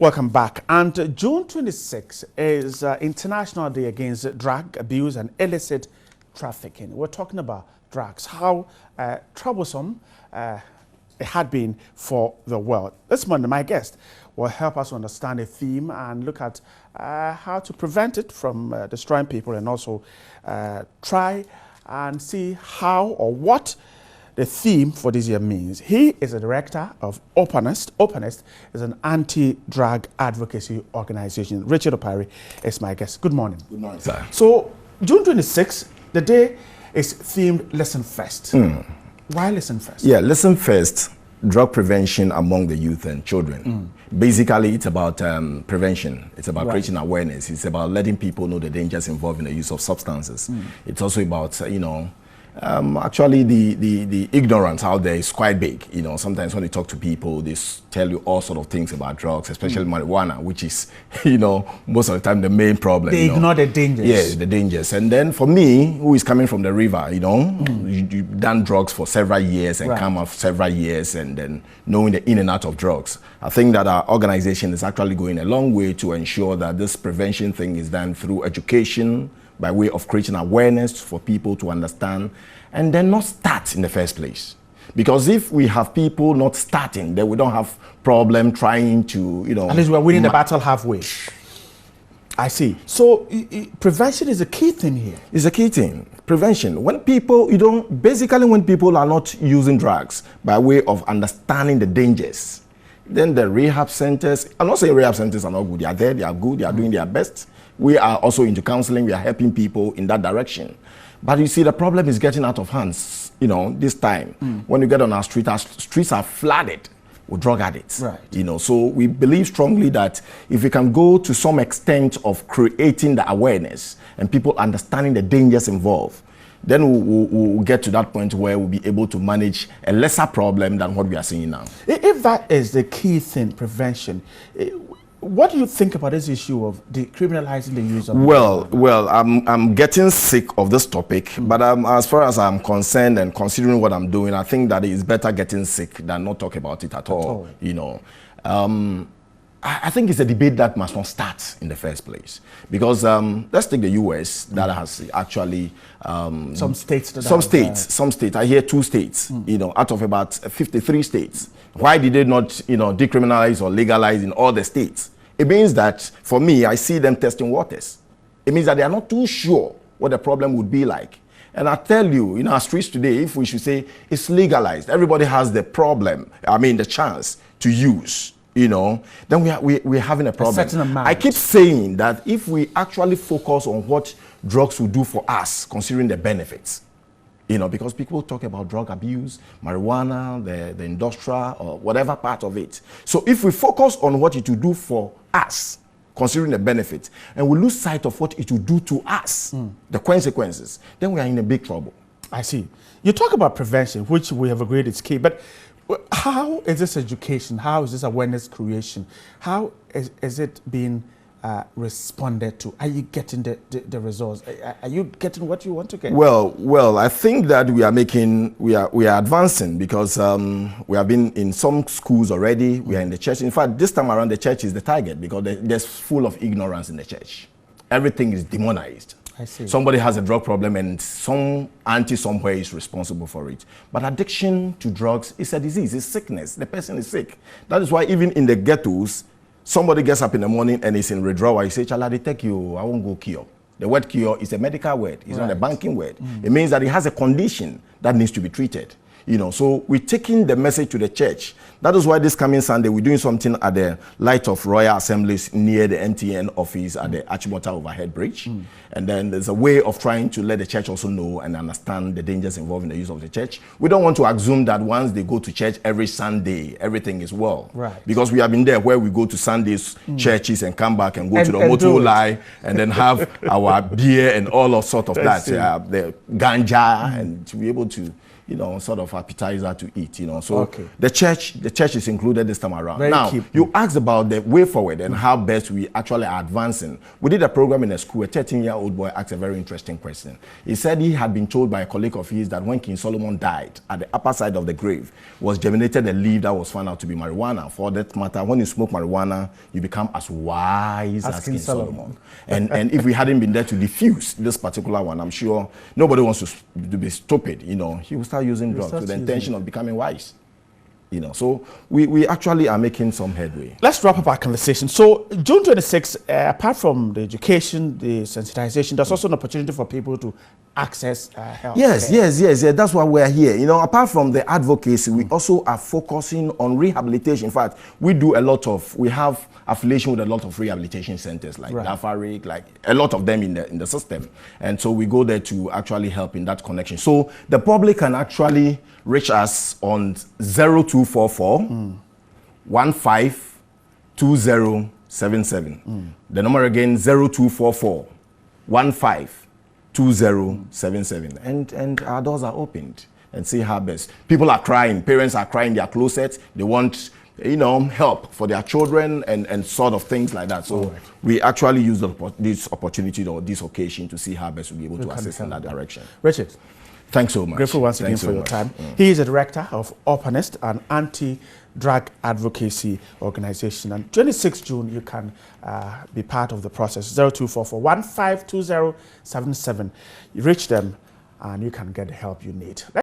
Welcome back. And June 26 is International Day Against Drug Abuse and Illicit Trafficking. We're talking about drugs, how troublesome it had been for the world. This morning, my guest will help us understand the theme and look at how to prevent it from destroying people, and also try and see how or what the theme for this year means. He is a director of Openest. Openest is an anti-drug advocacy organization. Richard Opare is my guest. Good morning. Good morning, sir. So, June 26th, the day is themed Listen First. Why Listen First? Yeah, Listen First, drug prevention among the youth and children. Basically, it's about prevention. It's about creating awareness. It's about letting people know the dangers involved in the use of substances. It's also about, actually the ignorance out there is quite big. Sometimes when you talk to people, they tell you all sort of things about drugs, especially marijuana, which is, most of the time the main problem. They ignore the dangers. Yeah, the dangers. And then for me, who is coming from the river, you've done drugs for several years and come off several years, and then knowing the in and out of drugs. I think that our organization is actually going a long way to ensure that this prevention thing is done through education, by way of creating awareness for people to understand, and then not start in the first place. Because if we have people not starting, then we don't have problem trying to, At least we're winning the battle halfway. I see. So prevention is a key thing here. It's a key thing. Prevention. When people, basically when people are not using drugs by way of understanding the dangers, then the rehab centers, I'm not saying rehab centers are not good. They are there, they are good, they are doing their best. We are also into counseling. We are helping people in that direction. But you see, the problem is getting out of hands, this time. When you get on our streets are flooded with drug addicts. Right. So we believe strongly that if we can go to some extent of creating the awareness and people understanding the dangers involved, then we'll get to that point where we'll be able to manage a lesser problem than what we are seeing now. If that is the key thing, prevention, what do you think about this issue of decriminalizing the use of drugs? Well, I'm getting sick of this topic, but as far as I'm concerned and considering what I'm doing, I think that it's better getting sick than not talk about it at all. I think it's a debate that must not start in the first place, because let's take the US that has actually some states. Some states. I hear 2 states. Out of about 53 states. Why did they not, decriminalize or legalize in all the states? It means that, for me, I see them testing waters. It means that they are not too sure what the problem would be like. And I tell you, in our streets today, if we should say it's legalized, everybody has the chance to use, then we're having a problem. A certain amount. I keep saying that if we actually focus on what drugs will do for us, considering the benefits, because people talk about drug abuse, marijuana, the industrial, or whatever part of it. So if we focus on what it will do for us, considering the benefits, and we lose sight of what it will do to us, the consequences, then we are in a big trouble. I see. You talk about prevention, which we have agreed is key, but how is this education? How is this awareness creation? How is it being responded to? Are you getting the results? Are you getting what you want to get? Well, I think that we are advancing, because we have been in some schools already. We are in the church. In fact, this time around, the church is the target, because there's full of ignorance in the church. Everything is demonized. I see. Somebody has a drug problem and some auntie somewhere is responsible for it. But addiction to drugs is a disease, it's sickness. The person is sick. That is why even in the ghettos, somebody gets up in the morning and is in withdrawal. You say, "Chala, they take you, I won't go cure." The word cure is a medical word. It's not a banking word. It means that it has a condition that needs to be treated. So we're taking the message to the church. That is why this coming Sunday, we're doing something at the Light of Royal Assemblies near the MTN office at the Achimota Overhead Bridge. And then there's a way of trying to let the church also know and understand the dangers involved in the use of the church. We don't want to assume that once they go to church every Sunday, everything is well. Right. Because we have been there where we go to Sundays churches and come back and go to the Motulai and then have our beer and all of sort of that, the ganja, and to be able to sort of appetizer to eat, So Okay. the church is included this time around. Very Now, key. you asked about the way forward and how best we actually are advancing. We did a program in a school. A 13-year-old boy asked a very interesting question. He said he had been told by a colleague of his that when King Solomon died, at the upper side of the grave was germinated a leaf that was found out to be marijuana. For that matter, when you smoke marijuana, you become as wise as King Solomon. And if we hadn't been there to diffuse this particular one, I'm sure nobody wants to be stupid. He will start using drugs with the intention of becoming wise. So we actually are making some headway. Let's wrap up our conversation. So June 26, apart from the education, the sensitization, there's also an opportunity for people to access health. Yes. That's why we're here. Apart from the advocacy, we also are focusing on rehabilitation. In fact, we have affiliation with a lot of rehabilitation centers like Dafaric, like a lot of them in the system. And so we go there to actually help in that connection. So the public can actually reach us on 0244 152077. The number again, 0244 152077. And our doors are opened and see how best. People are crying, parents are crying their closets. They want help for their children and sort of things like that. So we actually use this opportunity or this occasion to see how best we'll be able to assist in that direction. Richard, thanks so much. Grateful once again for your time. He is the director of Opponist, an anti-drug advocacy organization. And 26 June, you can be part of the process. 0244 152077. You reach them and you can get the help you need.